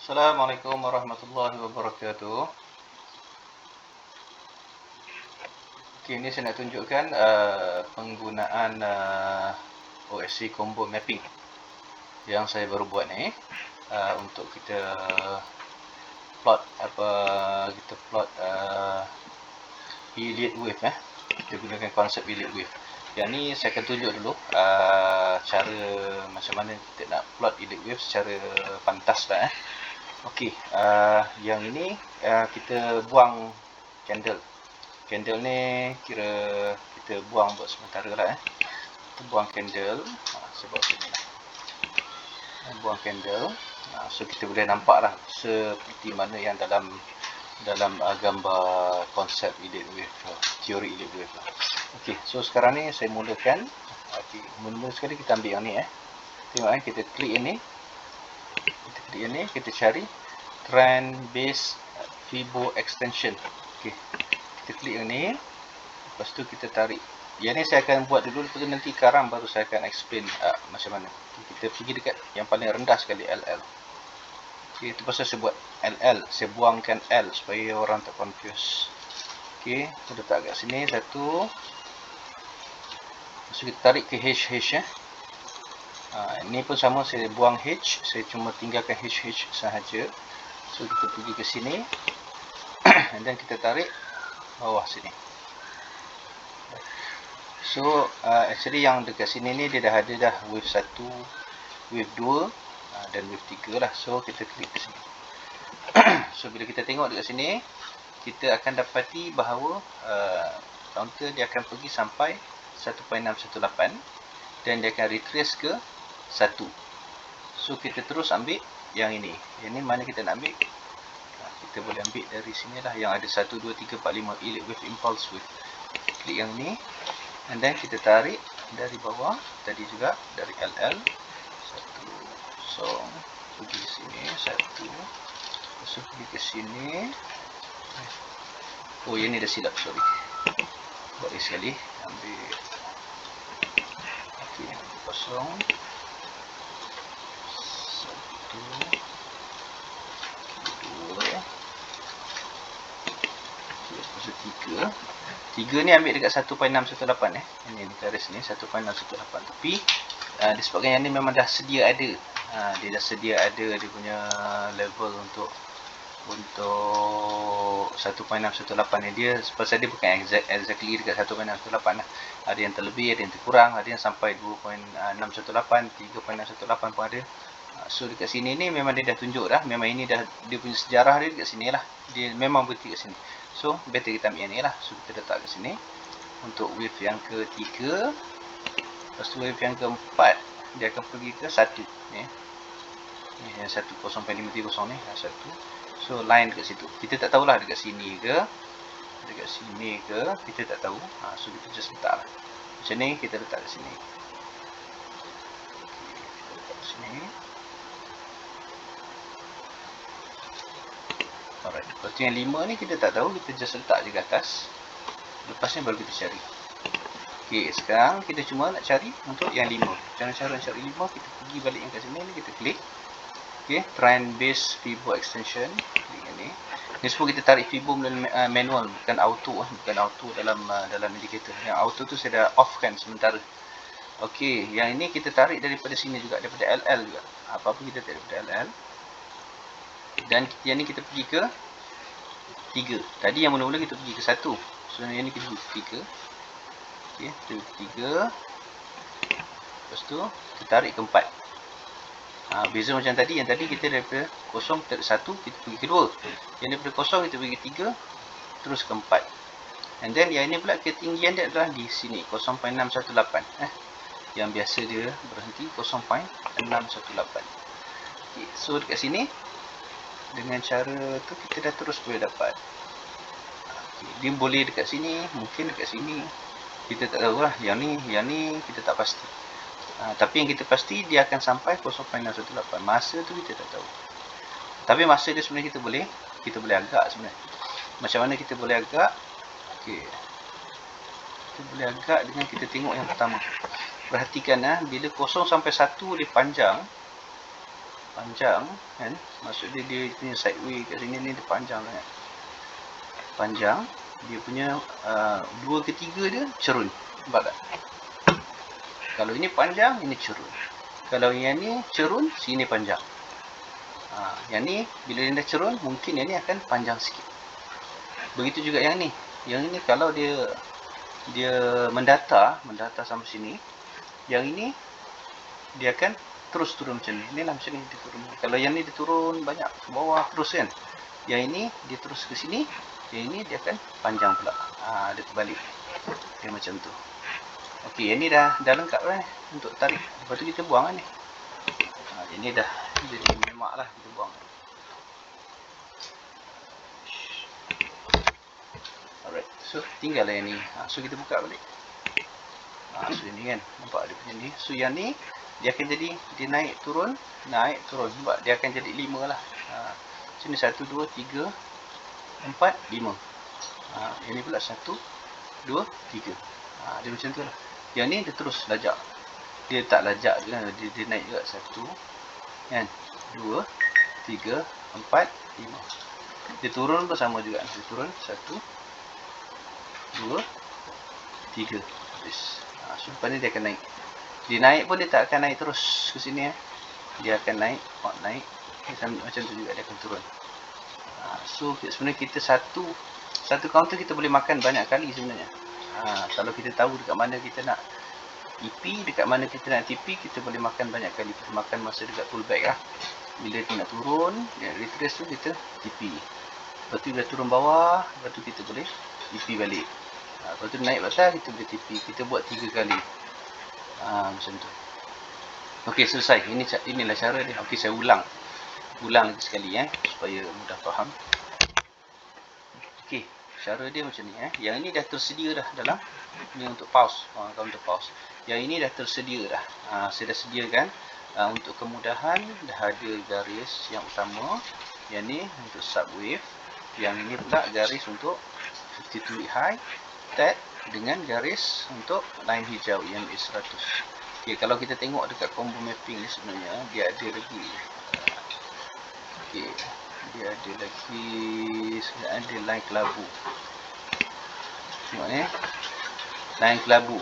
Assalamualaikum warahmatullahi wabarakatuh. Okay, ini saya nak tunjukkan penggunaan OSC combo mapping yang saya baru buat ni untuk kita plot Elliott wave Kita gunakan konsep Elliott wave. Yang ni saya akan tunjuk dulu cara macam mana kita nak plot Elliott wave secara pantas lah. Okey, yang ini kita buang candle. Candle ni kira kita buang buat sementara lah. Kita buang candle. Saya bawa sini lah. Buang candle. So kita boleh nampak lah seperti mana yang dalam gambar konsep Elliott wave, teori Elliott wave lah. Okey, so sekarang ni saya mulakan. Okey, mula-mula sekali kita ambil yang ni Tengok kita klik ini. Kita cari trend base Fibo extension. Okey. Kita klik yang ni. Lepas tu kita tarik. Yang ni saya akan buat dulu, lepas tu nanti sekarang baru saya akan explain macam mana. Kita pergi dekat yang paling rendah sekali, LL. Okey, itu pasal saya buat LL. Saya buangkan L supaya orang tak confuse. Okey, kita letak kat sini satu. Lepas tu kita tarik ke HH ini pun sama, saya buang H, saya cuma tinggalkan HH sahaja. So kita pergi ke sini dan kita tarik bawah sini. So actually yang dekat sini ni dia dah ada dah wave 1, wave 2 dan wave 3 lah. So kita klik ke sini. So bila kita tengok dekat sini, kita akan dapati bahawa counter dia akan pergi sampai 1.618 dan dia akan retrace ke 1. So kita terus ambil yang ini. Yang ni mana kita nak ambil? Kita boleh ambil dari sini lah, yang ada 1, 2, 3, 4, 5 Elliott wave, impulse wave. Klik yang ni and then kita tarik dari bawah tadi juga, dari LL 1, so pergi ke sini 1, so pergi ke sini. Oh, yang ni dah silap, sorry. Buat lagi sekali, ambil. Okey, kosong 1, 2, 3 ni ambil dekat 1.618 Ini garis ni 1.618. Tapi disebabkan yang ni memang dah sedia ada. Dia dah sedia ada dia punya level untuk 1.618 ni. Dia pasal dia bukan exactly dekat 1.618 lah. Ada yang terlebih, ada yang terkurang, ada yang sampai 2.618, 3.618 pun ada. So dekat sini ni memang dia dah tunjuk dah, memang ini dah dia punya sejarah dia dekat sini lah. Dia memang berhenti kat sini. So better kita ambil yang ni lah. So kita letak kat sini untuk wave yang ketiga. Lepas tu wave yang keempat dia akan pergi ke 1 ni. Ni yang 1.0.530 ni, 1. So line dekat situ. Kita tak tahulah dekat sini ke, dekat sini ke, kita tak tahu. So kita just letak lah. Macam ni kita letak kat sini. Kita letak kat sini. Alright. Lepas tu yang 5 ni kita tak tahu, kita just letak je ke atas. Lepas ni baru kita cari. Okey, sekarang kita cuma nak cari untuk yang 5. Cara nak cari 5, kita pergi balik yang kat sini ni, kita klik. Okey, trend base Fibo extension. Klik yang ni. Ni semua kita tarik Fibo manual, bukan auto dalam indicator. Yang auto tu saya dah off kan sementara. Okey, yang ini kita tarik daripada sini juga, daripada LL juga. Apa-apa kita tarik daripada LL. Dan yang ni kita pergi ke 3. Tadi yang mula-mula kita pergi ke 1. So yang ni kita pergi ke 3. Okey, kita pergi ke 3. Lepas tu kita tarik ke 4. Beza macam tadi, yang tadi kita daripada 0 kita tarik 1, kita pergi ke 2. Yang daripada 0 kita pergi ke 3, terus ke 4. And then yang ini pula ketinggian dia adalah di sini, 0.618. Yang biasa dia berhenti 0.618. Okay, so dekat sini dengan cara tu kita dah terus boleh dapat. Dia boleh dekat sini, mungkin dekat sini. Kita tak tahu lah. Yang ni kita tak pasti. Tapi yang kita pasti dia akan sampai 0.618. Masa tu kita tak tahu. Tapi masa dia sebenarnya kita boleh agak sebenarnya. Macam mana kita boleh agak? Okey. Kita boleh agak dengan kita tengok yang pertama. Perhatikan bila 0 sampai 1 dia panjang. panjang kan, maksudnya dia punya sideway kat sini ni dia panjang sangat. Panjang, dia punya 2/3 dia cerun. Nampak tak? Kalau ini panjang, ini cerun. Kalau yang ni cerun, sini panjang. Yang ni bila dia dah cerun, mungkin yang ni akan panjang sikit. Begitu juga yang ni. Yang ini kalau dia mendata sampai sini, yang ini dia akan terus turun macam ni. Inilah macam ni dia turun. Kalau yang ni dia turun banyak ke bawah terus kan. Yang ini dia terus ke sini, yang ini dia akan panjang pula. Dia terbalik. Dia macam tu. Okey, yang ni dah lengkap dah untuk tarik. Lepas tu kita buang kan ni. Yang ni dah jadi memak lah, kita buang. Alright, so tinggal lah yang ni. So kita buka balik. So ini kan, nampak dia punya ni. So yang ni dia akan jadi, dia naik turun. Nampak dia akan jadi 5 lah. Sini 1, 2, 3, 4, 5. Yang ni pula 1, 2, 3. Dia macam tu lah. Yang ni dia terus lajak. Dia tak lajak je, dia naik juga 1 kan, 2, 3, 4, 5. Dia turun pun sama juga. Dia turun 1, 2, 3. Habis. So lepas ni dia akan naik. Dia naik pun dia tak akan naik terus ke sini. Dia akan naik. Macam tu juga dia akan turun. So sebenarnya kita satu kaunter kita boleh makan banyak kali sebenarnya. Kalau kita tahu dekat mana kita nak EP, dekat mana kita nak TP, kita boleh makan banyak kali. Kita makan masa dekat pullback lah. Bila dia nak turun, dia retrace tu kita TP. Lepas tu bila turun bawah, lepas tu kita boleh EP balik. Lepas tu naik atas, kita boleh TP. Kita buat 3 kali. Macam tu. Okey, selesai. Inilah cara dia. Okey, saya ulang lagi sekali supaya mudah faham. Okey, cara dia macam ni. Yang ini dah tersedia dah dalam ni untuk pause, counter pause. Yang ini dah tersedia dah. Saya dah sediakan untuk kemudahan, dah ada garis yang utama. Yang ni untuk subwave. Yang ini pula garis untuk 52 week high, TED dengan garis untuk line hijau EMA 100. Okey, kalau kita tengok dekat combo mapping ni sebenarnya dia ada lagi. Okey, dia ada lagi, ada line kelabu. Tengok ni. Line kelabu.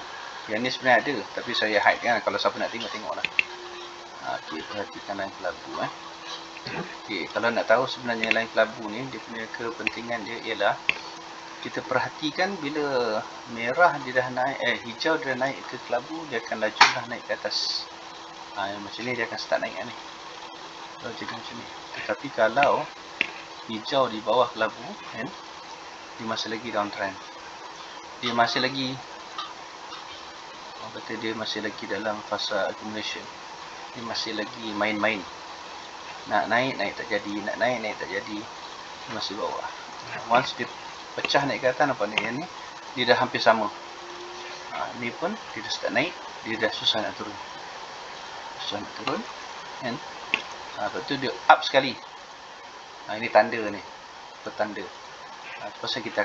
Yang ni sebenarnya ada, tapi saya hide kan. Kalau siapa nak tengoklah. Okey, perhatikan line kelabu Okey, kalau nak tahu sebenarnya line kelabu ni, dia punya kepentingan dia ialah kita perhatikan bila merah dia dah naik, hijau dia dah naik ke kelabu, dia akan laju dah naik ke atas. Macam ni dia akan start naik ni. Kalau jadi macam ni. Tetapi kalau hijau di bawah kelabu kan, dia masih lagi downtrend. Dia masih lagi dia masih lagi dalam fasa accumulation. Dia masih lagi main-main. Nak naik tak jadi, nak naik tak jadi. Dia masih bawah. Once dia pecah naik ke atas, nampak ni, yang ni dia dah hampir sama. Ni pun dia dah start naik, dia dah susah nak turun. Kan? Lepas tu dia up sekali. Ini tanda ni, petanda. Pasal kita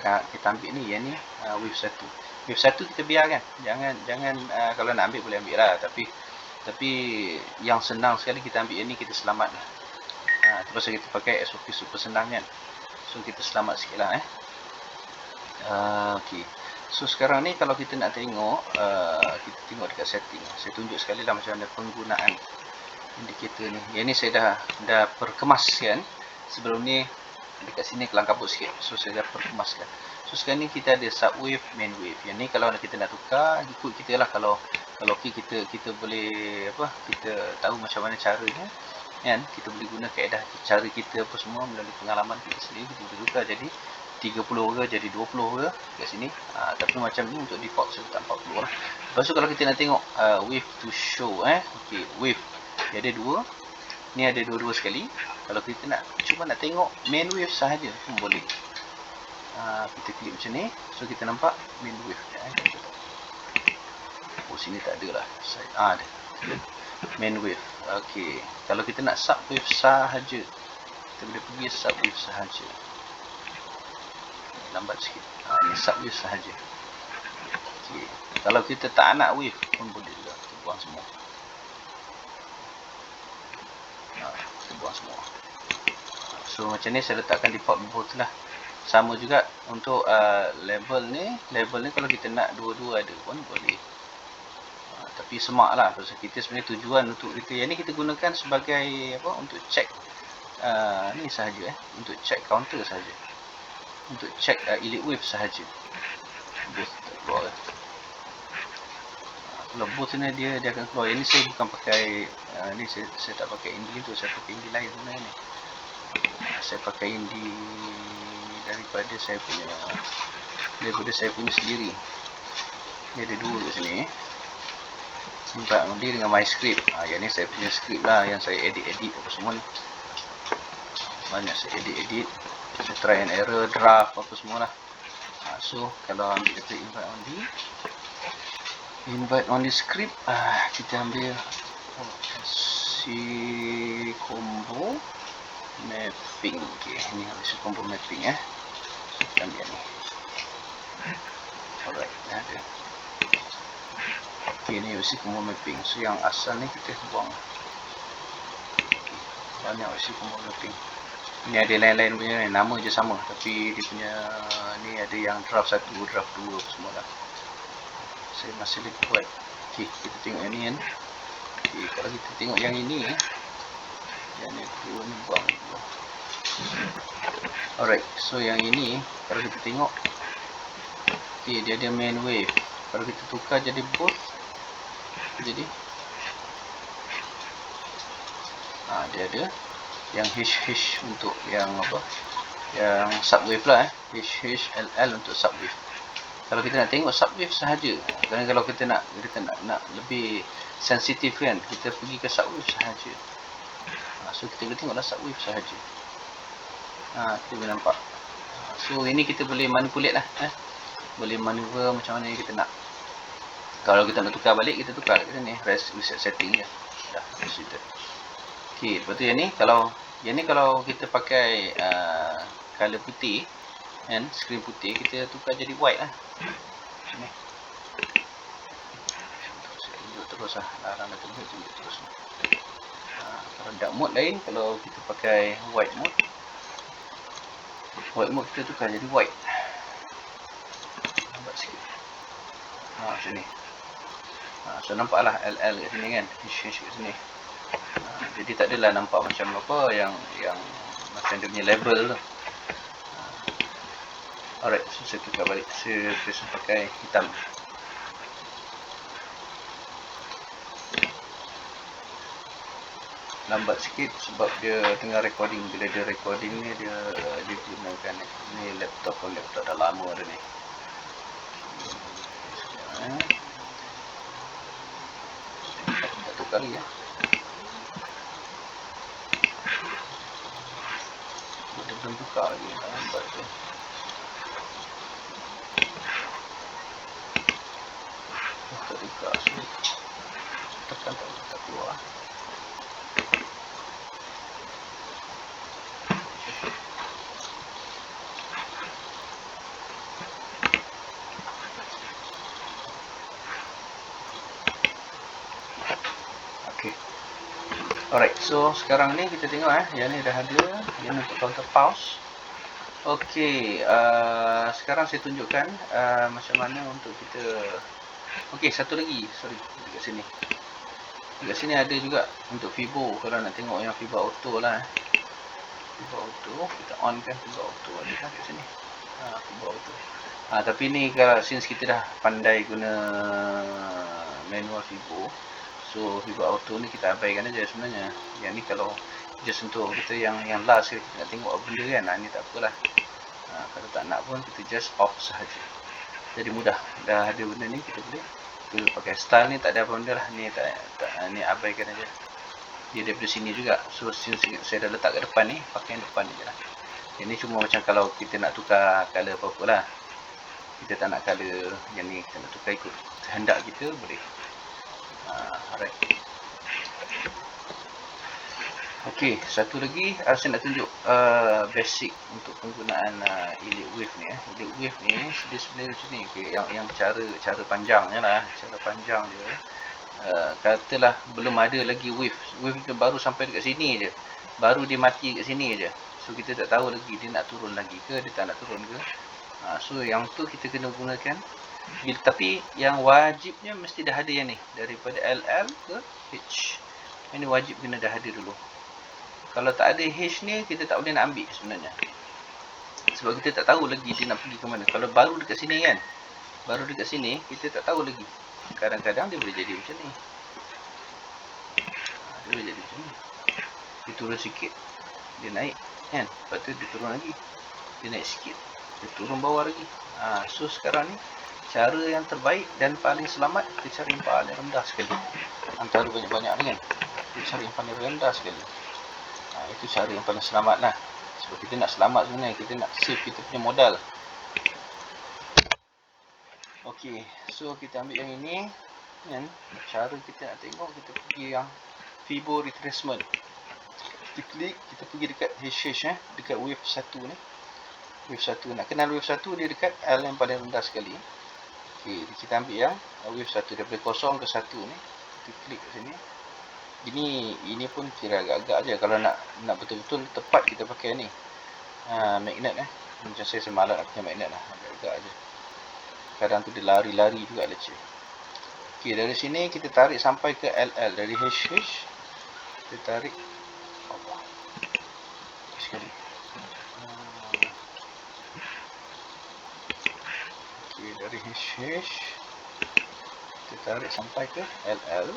ambil ni, yang ni wave 1. Wave 1 kita biarkan. Jangan kalau nak ambil boleh ambil lah, tapi yang senang sekali kita ambil yang ni, kita selamat lah. Itu pasal kita pakai SOP super senang kan. So kita selamat sikit lah okay. So sekarang ni kalau kita nak tengok, kita tengok dekat setting. Saya tunjuk sekali lah macam mana penggunaan indikator ni. Yang ni saya dah perkemaskan. Sebelum ni dekat sini kelang kabut sikit. So saya dah perkemaskan. So sekarang ni kita ada subwave, main wave. Yang ni kalau kita nak tukar, ikut kita lah. Kalau okay, kita boleh kita tahu macam mana caranya kan. Kita boleh guna kaedah cara kita apa semua melalui pengalaman kita sendiri. Kita boleh tukar jadi 30 ke, jadi 20 ke kat sini. Tapi macam ni untuk default saya letak 40 lah. Lepas tu kalau kita nak tengok wave to show okay, wave dia ada 2. Ni ada dua-dua sekali. Kalau kita cuma nak tengok main wave sahaja pun boleh. Kita klik macam ni. So kita nampak main wave sini tak ada lah. Ada main wave. Okay, kalau kita nak sub wave sahaja, kita boleh pergi sub wave sahaja. Lambat sikit. Ini sub wave sahaja. Okay. Kalau kita tak nak wave pun boleh juga. Kita buang semua. kita buang semua. So macam ni saya letakkan default both lah. Sama juga untuk label ni kalau kita nak dua-dua ada pun boleh. Tapi semak lah, pasal kita sebenarnya tujuan untuk kita yang ni kita gunakan sebagai apa, untuk check ni sahaja, untuk check counter sahaja, untuk check elite wave sahaja. Both tak keluar kalau both ni dia akan keluar. Yang ni saya bukan pakai ni saya tak pakai indie tu, saya pakai indie lain sebenarnya ni. Saya pakai indie daripada saya punya sendiri. Ni ada dua kat sini. Nampak dia dengan my script. Yang ni saya punya script lah, yang saya edit apa semua ni. Banyak saya edit, saya try and error, draft apa semua lah. So kalau ambil kita invite only script, kita ambil si combo mapping. Okay, ni habis combo mapping kita ambil ni. Alright, dah ada. Okay, ni versi combo mapping. So yang asal ni kita buang. Banyak versi combo mapping. Ni ada lain-lain punya ni, nama je sama, tapi dia punya ni ada yang draft 1, draft 2 semua lah. Saya masih lagi buat. Okay, kita tengok yang ni kan. Okay, kalau kita tengok yang ini yang ni dua ni buang. Alright, so yang ini kalau kita tengok, okay, dia ada main wave. Kalau kita tukar jadi both, jadi dia ada yang HH untuk yang apa, yang subwave lah, HHLL untuk subwave. Kalau kita nak tengok subwave sahaja, kerana kalau kita nak lebih sensitif kan, kita pergi ke subwave sahaja. So kita boleh tengoklah subwave sahaja. Kita boleh nampak. So ini kita boleh manipulate lah, boleh maneuver macam mana kita nak. Kalau kita nak tukar balik, kita tukar kat sini, reset setting je. Dah, sudah. Okey, lepas tu yang ni kalau kita pakai color putih and screen putih, kita tukar jadi white lah. Sini. Saya tunjuk terus lah. Larang dah tunjuk terus. Kalau dark mode lain, kalau kita pakai white mode kita tukar jadi white. Nampak sikit. Macam ni. So nampaklah LL kat sini kan, HH kat sini. Jadi tak adalah nampak macam apa yang macam dia punya label tu. Alright, so saya tukar balik. Saya pakai hitam. Lambat sikit sebab dia tengah recording. Bila dia recording ni dia gunakan ni laptop dah lama dah ni. Satu kali ya. Dia belum buka lagi. Lambat tu. Tak buka sini. Tekan tak keluar. Alright, so sekarang ni kita tengok yang ni dah ada, yang untuk counter pause. Okey, sekarang saya tunjukkan macam mana untuk kita. Okey, satu lagi, sorry, dekat sini. Dekat sini ada juga untuk Fibo, kalau nak tengok yang Fibo auto lah. Fibo auto, kita on kan Fibo auto ada kan kat sini. Fibo auto. Tapi ni kalau since kita dah pandai guna manual Fibo, so Fibo auto ni kita abaikan aja sebenarnya. Yang ni kalau just untuk kita yang last kita nak tengok benda kan, ni tak apalah. Kalau tak nak pun kita just off sahaja. Jadi mudah. Dah ada benda ni kita boleh pakai style ni, tak ada apa benda lah. Ni ni abaikan aja. Dia daripada sini juga. So since saya dah letak kat depan ni, pakai yang depan je lah. Ini cuma macam kalau kita nak tukar color apa-apa lah. Kita tak nak color yang ni, kita nak tukar ikut kehendak kita, boleh. Alright. Okey, satu lagi saya nak tunjuk basic untuk penggunaan elite wave ni. Elite wave ni dia sebenarnya macam ni. Okay, yang cara panjangnya lah, cara panjang dia Katalah belum ada lagi wave dia baru sampai dekat sini je, baru dia mati dekat sini je. So kita tak tahu lagi dia nak turun lagi ke, dia tak nak turun ke. So yang tu kita kena gunakan. Tapi yang wajibnya mesti dah ada yang ni, daripada LL ke H. Ini wajib kena dah ada dulu. Kalau tak ada H ni, kita tak boleh nak ambil sebenarnya. Sebab kita tak tahu lagi dia nak pergi ke mana. Kalau baru dekat sini kan, baru dekat sini, kita tak tahu lagi. Kadang-kadang dia boleh jadi macam ni. Dia boleh jadi macam ni. Dia turun sikit, dia naik kan. Lepas tu dia turun lagi, dia naik sikit, dia turun bawah lagi. So sekarang ni, cara yang terbaik dan paling selamat, kita cari yang paling rendah sekali. Antara banyak-banyak ni kan, kita cari yang paling rendah sekali. Itu cara yang paling selamat lah. Sebab kita nak selamat sebenarnya, kita nak save kita punya modal. Ok, so kita ambil yang ini kan. Cara kita nak tengok, kita pergi yang Fibo retracement. Kita klik, kita pergi dekat HH dekat wave 1 ni. Wave 1, nak kenal wave 1, dia dekat L yang paling rendah sekali. Ok, kita ambil yang wave 1 daripada 0 ke 1 ni. Kita klik kat sini. Ini pun kira agak-agak je. Kalau nak betul-betul tepat, kita pakai ni magnet macam saya semalam nak pakai magnet lah, agak-agak je. Kadang tu dia lari-lari juga leceh. Ok, dari sini kita tarik sampai ke LL. Dari HH kita tarik sekali. Ok, dari HH kita tarik sampai ke LL.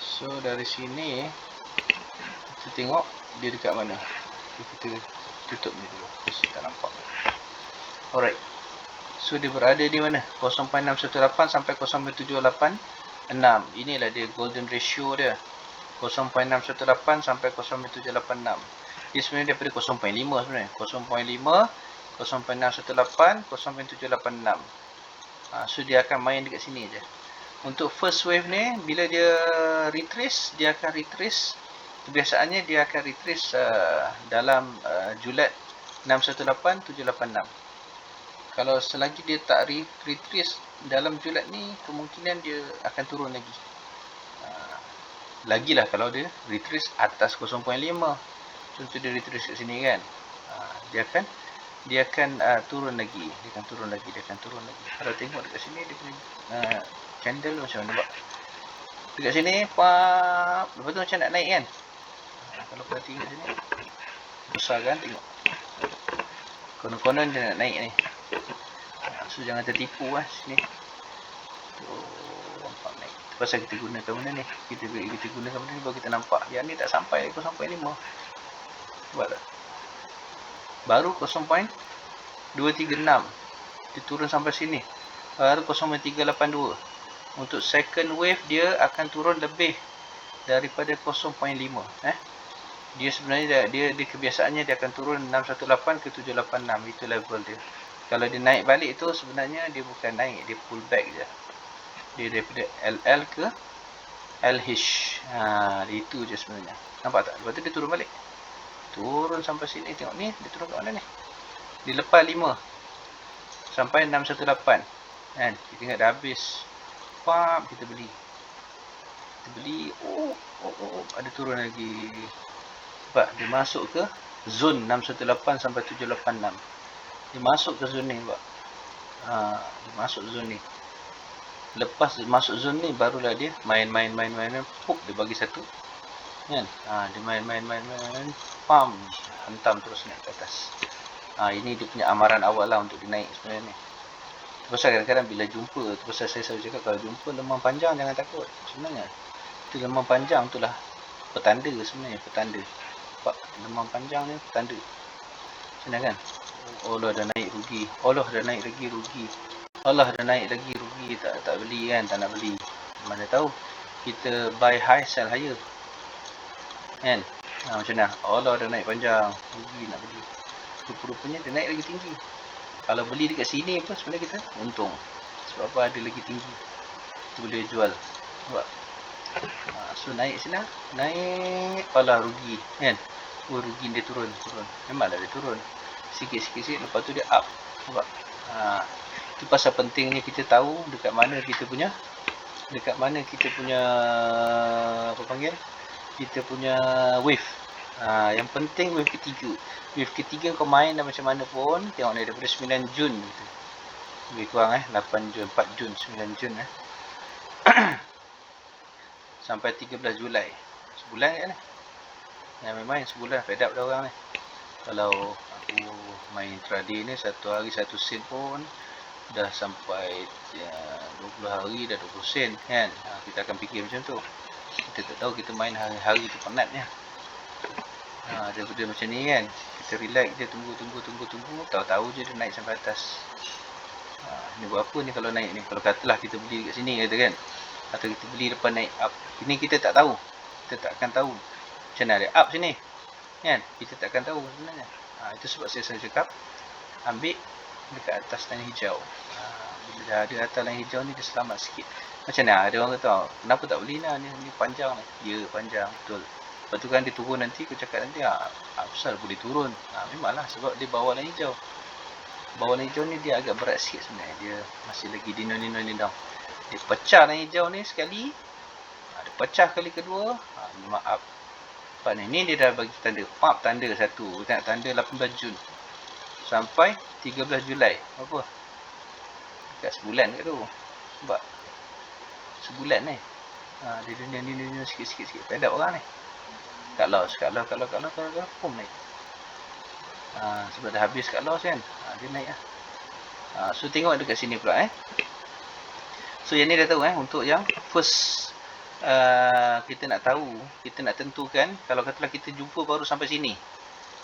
So dari sini kita tengok dia dekat mana. Kita tutup ni dulu, mesti tak nampak. Alright, so dia berada di mana? 0.618 sampai 0.786. Inilah dia golden ratio dia, 0.618 sampai 0.786. Dia sebenarnya daripada 0.5 sebenarnya, 0.5, 0.618, 0.786. So dia akan main dekat sini je. Untuk first wave ni, bila dia retrace, dia akan retrace. Kebiasaannya dia akan retrace dalam julat 618786. Kalau selagi dia tak retrace dalam julat ni, kemungkinan dia akan turun lagi. Lagilah kalau dia retrace atas 0.5. Contoh dia retrace kat sini kan, dia akan turun lagi. Dia akan turun lagi. Kalau tengok dekat sini, dia punya candle macam mana nampak? Dekat sini, lepas tu macam nak naik kan. Kalau perhati kat sini, besar kan, tengok. Konon-konon dia nak naik ni. So jangan tertipu lah sini. Nampak naik. Pasal kita gunakan benda ni. Kita gunakan benda ni baru kita nampak. Yang ni tak sampai 0.5. Buat tak? Baru 0.236. Dia turun sampai sini. Baru 0.382. Untuk second wave dia akan turun lebih daripada 0.5. Dia sebenarnya dia kebiasaannya dia akan turun 618 ke 786. Itu level dia. Kalau dia naik balik tu sebenarnya dia bukan naik, dia pull back je. Dia daripada LL ke LH. Itu je sebenarnya. Nampak tak? Lepas tu dia turun balik. Turun sampai sini, tengok ni, dia turun kat mana ni? Dia lepas 5 sampai 618 kan. Kita ingat dah habis. Kita beli. Ada turun lagi. Nampak? Dia masuk ke zone 618 sampai 786. Dia masuk ke zone ni, nampak? Dia masuk zone ni. Lepas masuk zone ni, barulah dia main. Dia bagi satu kan. Dia main. Hantam terus naik ke atas. Ini dia punya amaran awal lah untuk dia naik sebenarnya ni. Pasal kadang-kadang bila jumpa, pasal saya selalu cakap, kalau jumpa lemah panjang jangan takut. Sebenarnya itu lemah panjang tu lah petanda sebenarnya, petanda. Nampak? Lemah panjang ni petanda. Macam mana kan? Allah dah naik rugi. Allah dah naik lagi rugi. Tak beli kan, tak nak beli. Mana tahu kita buy high, sell higher kan. Macam mana? Allah dah naik panjang, rugi nak beli. Rupa-rupanya dia naik lagi tinggi. Kalau beli dekat sini pun sebenarnya kita untung. Sebab apa? Ada lagi tinggi, kita boleh jual. Nampak? So naik sini, naik, rugi kan. Rugi dia turun. Memanglah dia turun sikit. Lepas tu dia up. Nampak? Itu pasal pentingnya kita tahu dekat mana kita punya apa panggil, kita punya wave. Yang penting wave ketiga. Wave ketiga kau main dah macam mana pun, tengok ni daripada 9 Jun gitu. Lebih kurang 8 Jun, 4 Jun, 9 Jun sampai 13 Julai. Sebulan kan. Yang memang sebulan fed up dah orang ni. Kalau aku main intraday ni satu hari 1 sen pun dah sampai 20 hari dah 20 sen kan. Kita akan fikir macam tu. Kita tak tahu kita main hari-hari tu penatnya. Daripada macam ni kan, kita relax je, tunggu, tahu-tahu je dia naik sampai atas. Ni buat apa ni kalau naik ni? Kalau katalah kita beli kat sini kata kan, atau kita beli depan naik up, ini kita tak tahu, kita tak akan tahu macam mana ada up sini kan, kita tak akan tahu sebenarnya. Itu sebab saya cakap ambil dekat atas line hijau. Bila dah ada atas line hijau ni dia selamat sikit. Macam mana ada orang kata, kenapa tak beli lah, ni panjang ni. Ya, panjang, betul. Lepas tu kan dia turun nanti, aku cakap nanti, besar boleh turun. Memanglah sebab dia bawah line hijau. Bawah line hijau ni dia agak berat sikit sebenarnya. Dia masih lagi dino. Dia pecah line hijau ni sekali. Dia pecah kali kedua, memang up. Lepas ni dia dah bagi tanda, tanda satu. Kita nak tanda 18 Jun sampai 13 Julai. Apa? Dekat sebulan kat tu. Sebab sebulan ni. Dia dunia sikit-sikit. Pedap orang ni. Kalau pun naik. Sebab dah habis kat loss kan. Dia naik lah. So tengok dekat sini pula So yang ni dah tahu untuk yang first kita nak tahu, kita nak tentukan kalau katalah kita jumpa baru sampai sini.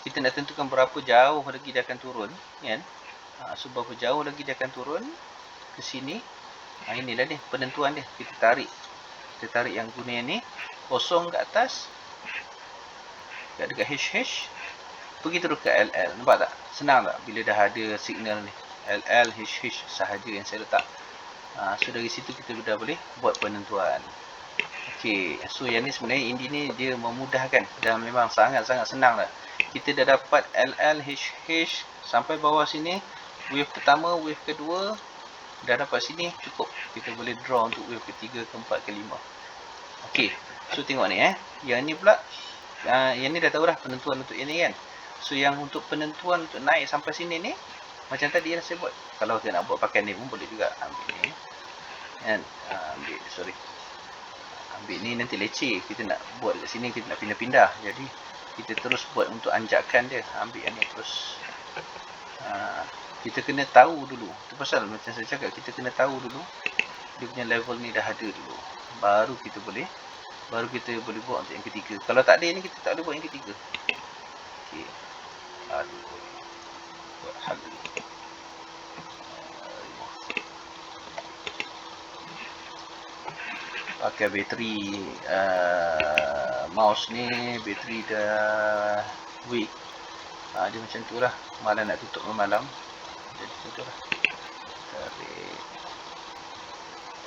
Kita nak tentukan berapa jauh lagi dia akan turun kan. So berapa jauh lagi dia akan turun ke sini. Inilah dia penentuan dia. Kita tarik yang kuning ni kosong kat atas. Dekat HH pergi terus ke LL. Nampak tak? Senang tak? Bila dah ada signal ni LL, HH sahaja yang saya letak. So dari situ kita dah boleh buat penentuan. Okey, so yang ni sebenarnya Indi ni dia memudahkan dan memang sangat-sangat senang lah. Kita dah dapat LL, HH sampai bawah sini. Wave pertama, wave kedua dah dapat sini, cukup. Kita boleh draw untuk wave ketiga, keempat, kelima. Okey, so tengok ni yang ni pula yang ni dah tahu dah penentuan untuk yang ni kan. So yang untuk penentuan untuk naik sampai sini ni macam tadi yang saya buat. Kalau kita nak buat pakai ni pun boleh juga. Ambil ni kan, ambil ni nanti leceh. Kita nak buat kat sini, kita nak pindah-pindah. Jadi kita terus buat untuk anjakan dia. Ambil yang ni terus. Kita kena tahu dulu. Itu pasal macam saya cakap, kita kena tahu dulu dia punya level ni dah ada dulu. Baru kita boleh buat untuk yang ketiga. Kalau tak ada ni, kita tak boleh buat yang ketiga. Okey. Buat hal dulu. Pakai bateri mouse ni, bateri dah weak. Dia macam tu lah. Malam nak tutup malam. Jadi macam tu lah.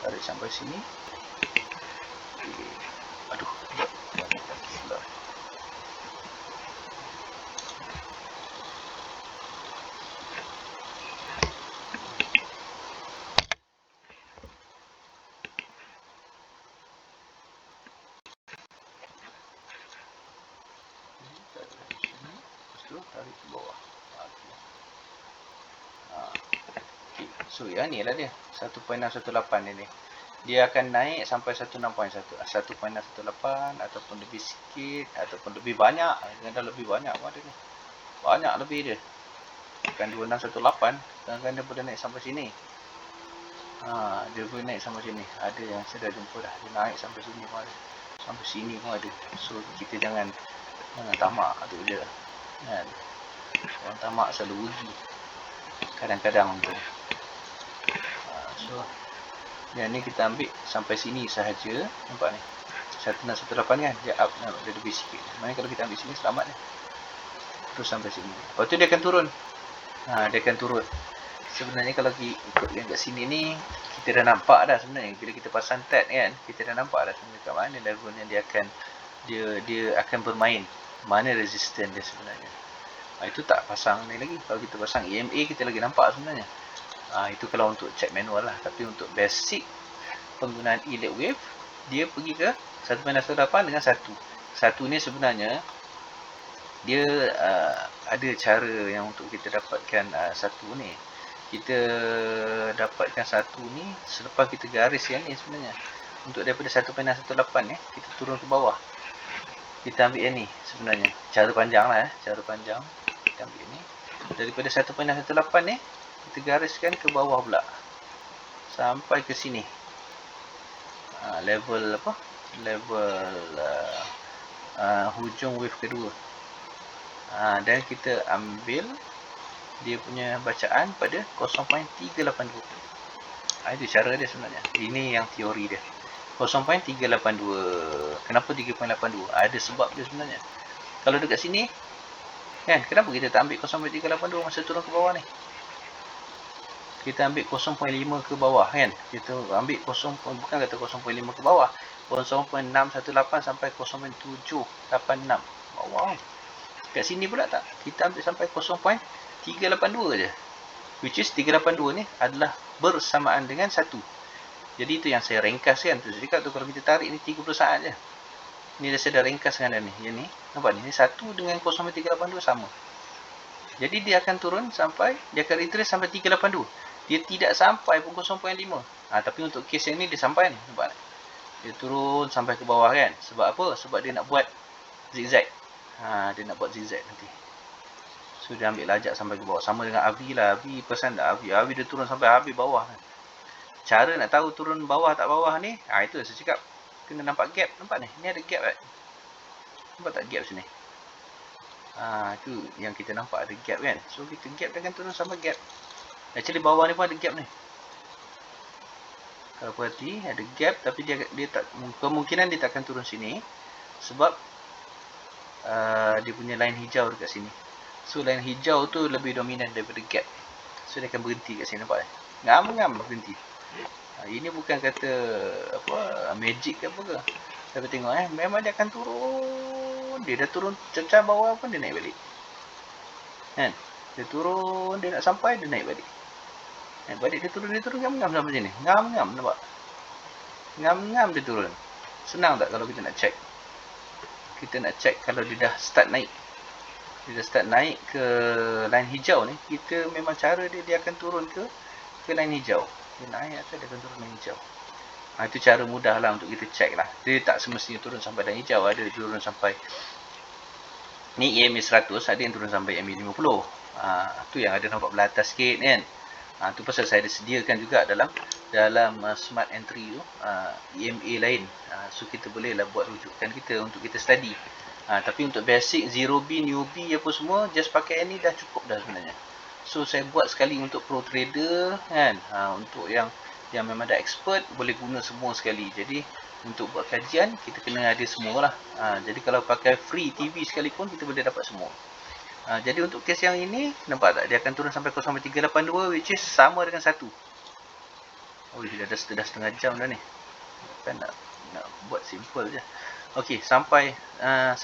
Tarik sampai sini. Aduh. Tarik ke bawah. So yang ni lah dia 1.618 ni. Dia akan naik sampai 16.1 1.618 ataupun lebih sikit ataupun lebih banyak. Kadang lebih banyak pun ada ni. Banyak lebih dia. Bukan 2618, kadang-kadang dia boleh naik sampai sini. Dia boleh naik sampai sini. Ada yang saya dah jumpa dah. Dia naik sampai sini pun ada. Sampai sini pun ada. So kita jangan tamak tu je. Kan? Orang tamak selalu rugi kadang-kadang tu. So yang ni kita ambil sampai sini sahaja. Nampak ni 1618 kan, dia up, dia lebih sikit. Maknanya kalau kita ambil sini selamat ni. Terus sampai sini. Lepas tu dia akan turun. Dia akan turun. Sebenarnya kalau ikut yang kat sini ni, kita dah nampak dah sebenarnya. Bila kita pasang tag kan, kita dah nampak dah sebenarnya kat mana levelnya dia akan bermain. Mana resistance dia sebenarnya. Itu tak pasang ni lagi. Kalau kita pasang EMA, kita lagi nampak sebenarnya. Itu kalau untuk check manual lah. Tapi untuk basic penggunaan e-LED wave, dia pergi ke 1.18 dengan 1. 1 ni sebenarnya dia ada cara yang untuk kita dapatkan 1 ni. Kita dapatkan 1 ni selepas kita garis yang ni sebenarnya. Untuk daripada 1.18 ni, kita turun ke bawah. Kita ambil yang ni sebenarnya. Cara panjang lah cara panjang. Kita ambil ni. Daripada 1.18 ni, kita gariskan ke bawah pula. Sampai ke sini. Level apa? Level hujung wave kedua. Dan kita ambil dia punya bacaan pada 0.382. Itu cara dia sebenarnya. Ini yang teori dia. 0.382. Kenapa 3.82? Ada sebab dia sebenarnya. Kalau dekat sini, kan, kenapa kita tak ambil 0.382 masa turun ke bawah ni? Kita ambil 0.5 ke bawah, kan? Kita ambil bukan kata 0.5 ke bawah. 0.618 sampai 0.786 bawah. Kat sini pula tak. Kita ambil sampai 0.382 je. Which is 382 ni adalah bersamaan dengan 1. Jadi itu yang saya ringkaskan tu. Jadi tu kalau kita tarik ni 30 saat je. Ni dah saya dah ringkaskan dah ni. Yang ni, nampak ni? Ni 1 dengan 0.382 sama. Jadi dia akan turun sampai, dia akan retrace sampai 382. Dia tidak sampai pun 0.5. Tapi untuk kes yang ni dia sampai ni. Nampak tak? Dia turun sampai ke bawah kan. Sebab apa? Sebab dia nak buat zigzag. Dia nak buat zigzag nanti. So dia ambil lajak sampai ke bawah. Sama dengan Avi lah. Avi pesan tak? Avi dia turun sampai habis bawah kan. Cara nak tahu turun bawah tak bawah ni, itu saya cakap. Kena nampak gap. Nampak ni? Ni ada gap kan? Nampak tak gap sini? Itu yang kita nampak ada gap kan. So kita gap dia akan turun sampai gap. Actually bawah ni pun ada gap ni. Kalau perhati ada gap, tapi dia tak, kemungkinan dia tak akan turun sini. Sebab dia punya line hijau dekat sini. So line hijau tu lebih dominan daripada gap. So dia akan berhenti kat sini, nampak ngam-ngam berhenti. Ini bukan kata apa magic ke apa ke. Tapi tengok memang dia akan turun. Dia dah turun cecah bawah pun dia naik balik. Kan? Dia turun, dia nak sampai dia naik balik. Naik balik dia turun ngam-ngam sampai sini. Ngam-ngam nampak. Ngam-ngam dia turun. Senang tak kalau kita nak check? Kita nak check kalau dia dah start naik. Dia dah start naik ke line hijau ni, kita memang cara dia akan turun ke line hijau. Dia naik atau dia akan turun line hijau. Itu cara mudah lah untuk kita check lah. Dia tak semestinya turun sampai line hijau. Ada turun sampai ni EMA 100, ada yang turun sampai EMA 50. Tu yang ada nampak belah atas sikit kan. Tu pasal saya ada sediakan juga dalam smart entry tu EMA lain. So kita boleh lah buat rujukan kita untuk kita study. Tapi untuk basic 0B, newbie apa semua, just pakai ini dah cukup dah sebenarnya. So saya buat sekali untuk pro trader kan. Untuk yang memang dah expert boleh guna semua sekali. Jadi untuk buat kajian kita kena ada semua lah. Jadi kalau pakai free TV sekalipun kita boleh dapat semua. Jadi untuk kes yang ini, nampak tak? Dia akan turun sampai 0.382 which is sama dengan 1. Dah setengah jam dah ni. Kan nak buat simple je. Okey, sampai 1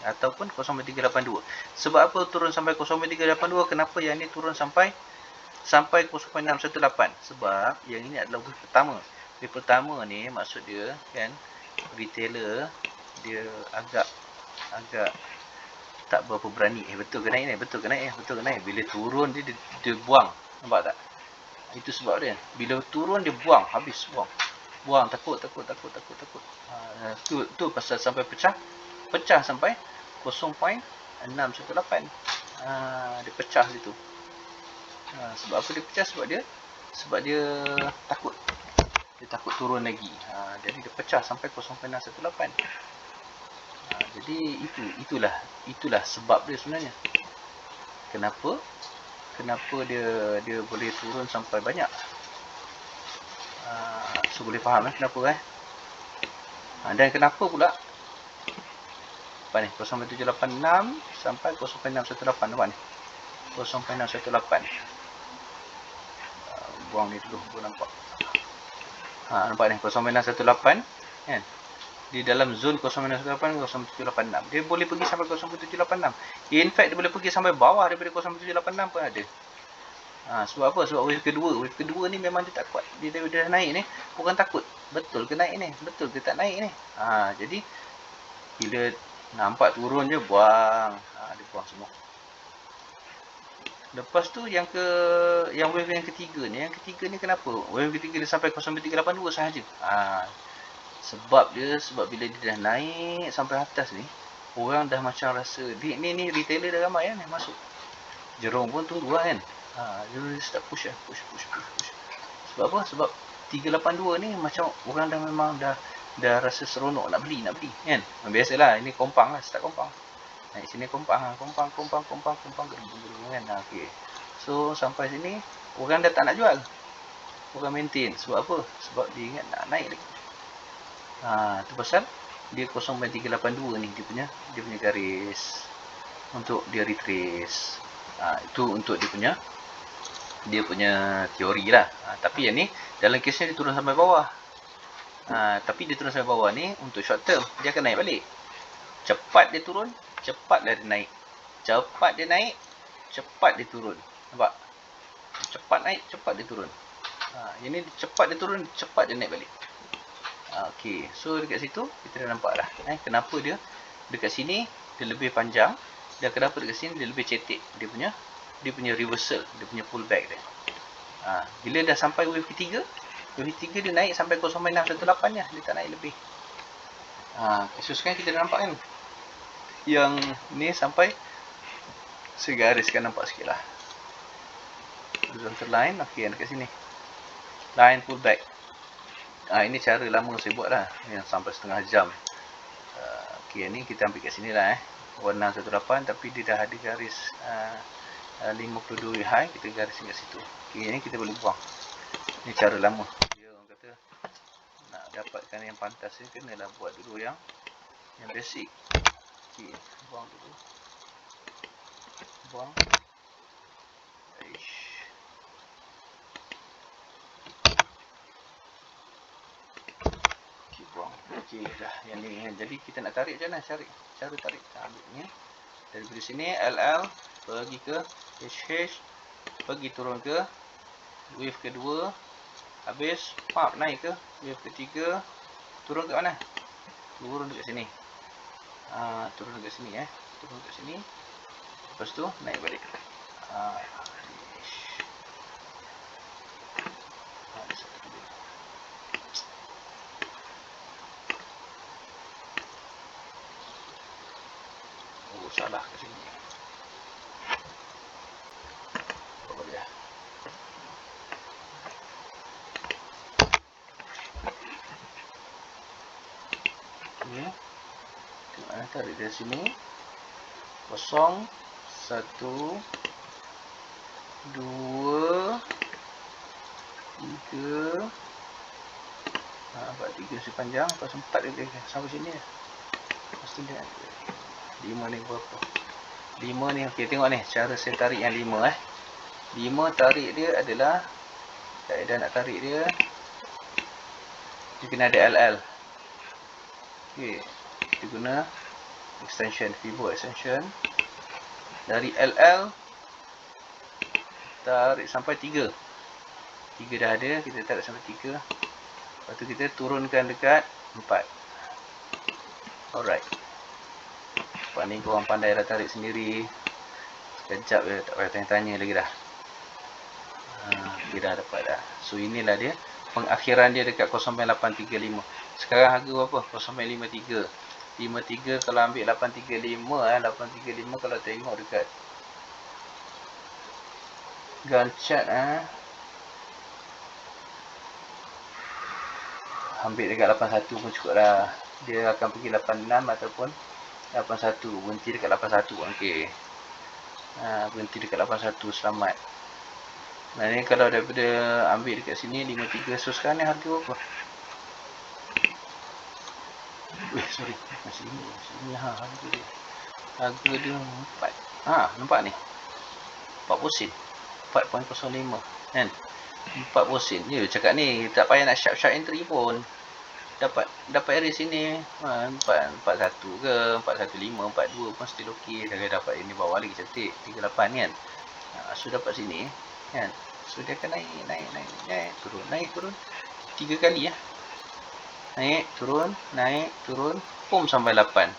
ataupun 0.382. Sebab apa turun sampai 0.382? Kenapa yang ni turun sampai 0.618? Sebab yang ini adalah wave pertama. Wave pertama ni maksud dia kan, retailer dia agak tak berapa berani. Betul ke naik ni? Betul ke naik? Bila turun dia buang. Nampak tak? Itu sebab dia. Bila turun dia buang, habis buang. Takut. Tu pasal sampai pecah sampai 0.618. Dia pecah situ. Sebab apa dia pecah? Sebab dia takut. Dia takut turun lagi. Jadi dia pecah sampai 0.618. Jadi itulah sebab dia sebenarnya. Kenapa dia boleh turun sampai banyak. So boleh faham kenapa dan kenapa pula apa ni 0.786 sampai 0.618. nampak ni 0.618. Buang ni dulu baru nampak. Nampak ni 0.618 kan. Di dalam zone 0.618 0.786 dia boleh pergi sampai 0.786. In fact dia boleh pergi sampai bawah daripada 0.786 pun ada. Sebab apa? Sebab wave kedua ni memang dia tak kuat. Dia dah naik ni, bukan takut. Betul ke naik ni? Betul ke tak naik ni? Jadi bila nampak turun je, buang. Dia buang semua. Lepas tu yang wave yang ketiga ni kenapa? Wave ketiga dia sampai 0.382 sahaja. Sebab bila dia dah naik sampai atas ni, orang dah macam rasa ni retailer dah ramai kan masuk. Jerung pun tunggu kan. Jerung dia start push. Sebab apa? Sebab 382 ni macam orang dah memang dah rasa seronok nak beli kan. Biasalah, ini kompang lah, start kompang. Naik sini kompang gerung kan. Okey. So sampai sini orang dah tak nak jual. Orang maintain. Sebab apa? Sebab dia ingat nak naik lagi. Tu pasal dia 0.382 ni dia punya garis untuk dia retrace. Itu untuk dia punya teori lah. Tapi yang ni dalam kes ni dia turun sampai bawah. Tapi dia turun sampai bawah ni untuk short term, dia akan naik balik. Cepat dia turun, cepat dia naik. Cepat dia naik, cepat dia turun. Nampak? Cepat naik, cepat dia turun. Yang ni cepat dia turun, cepat dia naik balik. Okey, so dekat situ kita dah nampak dah kenapa dia dekat sini dia lebih panjang dan kenapa dekat sini dia lebih cetek dia punya reversal, dia punya pullback dia. Bila dah sampai wave ketiga dia naik sampai 0.618 je, dia tak naik lebih. So sekarang kita dah nampak kan yang ni sampai segariskan, nampak sikit lah horizontal line. Okey, dekat sini line pullback. Ini cara lama saya buat lah, yang sampai setengah jam. Okey, ni kita ambil kat sini lah 1618, tapi dia dah ada garis 52 high, kita garisin kat situ. Okey, ni kita boleh buang. Ni cara lama. Dia orang kata nak dapatkan yang pantas ni kenalah buat dulu yang basic. Okey, buang dulu. Buang. Okey, dah yang ni. Jadi kita nak tarik macam mana? Cara tarik. Ambil ni. Dari sini LL pergi ke HH, pergi turun ke wave kedua, habis naik ke wave ketiga, turun ke mana? Turun dekat sini. Turun dekat sini turun dekat sini. Lepas tu naik balik. Salah kat sini. Apa dia? Ni. Tarik dari sini. 0, 1, 2, 3. Nampak 3 si panjang. Lepas 4 dia sampai sini. Pasti dia 5 ni berapa? 5 ni, okey, tengok ni cara saya tarik yang 5 5 tarik dia adalah kaedah nak tarik dia kena ada LL. Okey, kita guna extension, Fibo extension. Dari LL tarik sampai 3 dah ada, kita tarik sampai 3. Lepas tu kita turunkan dekat 4. Alright. Lepas ni korang pandai dah tarik sendiri. Sekejap je, tak payah tanya-tanya lagi dah. Dia dah dapat dah. So inilah dia pengakhiran dia dekat 0.835. Sekarang harga berapa? 0.53. 53 kalau ambil 835 835 kalau tengok dekat Gantt chart ambil dekat 81 pun cukup dah. Dia akan pergi 86 ataupun 81, berhenti dekat 81. Okey. Berhenti dekat 81, selamat. Nah ni kalau daripada ambil dekat sini 53, so sekarang ni harga berapa? Sorry, masih ini harga dia. Harga dia 4. Nampak ni. 40 sen. 4.05 kan. 40 sen. Dia cakap ni tak payah nak sharp entry pun. Dapat area sini 41 ke 415 42 pun still okey. Dah dapat ini bawah lagi cantik 38 kan. So dapat sini kan. So dia akan naik, turun. 3 kali ya. Naik, turun, pum sampai 8.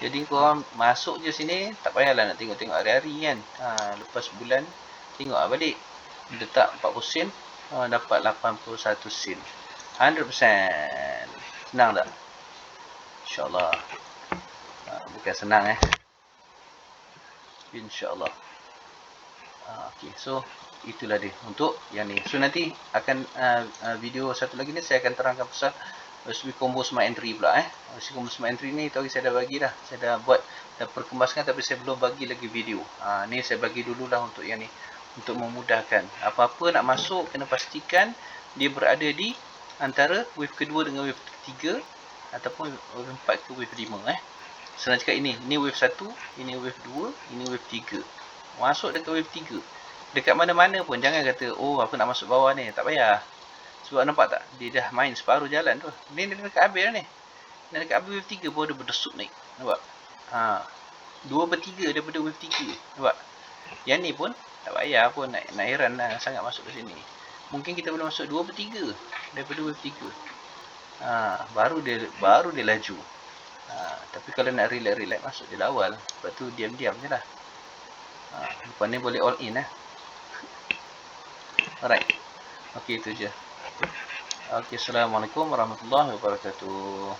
Jadi korang masuk je sini, tak payahlah nak tengok-tengok hari-hari kan. Lepas bulan, tengok balik. Letak 40 sen, dapat 81 sen. 100%. Senang tak? InsyaAllah. Bukan senang InsyaAllah. Okay, so itulah dia untuk yang ni. So nanti akan video satu lagi ni saya akan terangkan pasal recipe combo smart entry pula recipe combo smart entry ni tadi saya dah bagi dah. Saya dah buat, dah perkemaskan tapi saya belum bagi lagi video. Ni saya bagi dululah untuk yang ni, untuk memudahkan. Apa-apa nak masuk kena pastikan dia berada di antara wave kedua dengan wave ketiga ataupun wave 4 ke wave 5 Senang cakap ini wave 1, ini wave 2, ini wave 3. Masuk dekat wave 3. Dekat mana-mana pun jangan kata, oh aku nak masuk bawah ni. Tak payah. Sebab nampak tak? Dia dah main separuh jalan tu. Ni dekat habis ni. Dan dekat habis wave 3 baru dia berdesuk naik. Nampak? 2/3 daripada wave 3. Nampak? Yang ni pun tak payah pun nak heran lah sangat masuk ke sini. Mungkin kita boleh masuk 2/3 daripada wave 3. Baru dia laju. Tapi kalau nak relax masuk je lah awal. Lepas tu diam-diam je lah. Lepas ni boleh all in Alright. Okay, itu je. Okay, Assalamualaikum warahmatullahi wabarakatuh.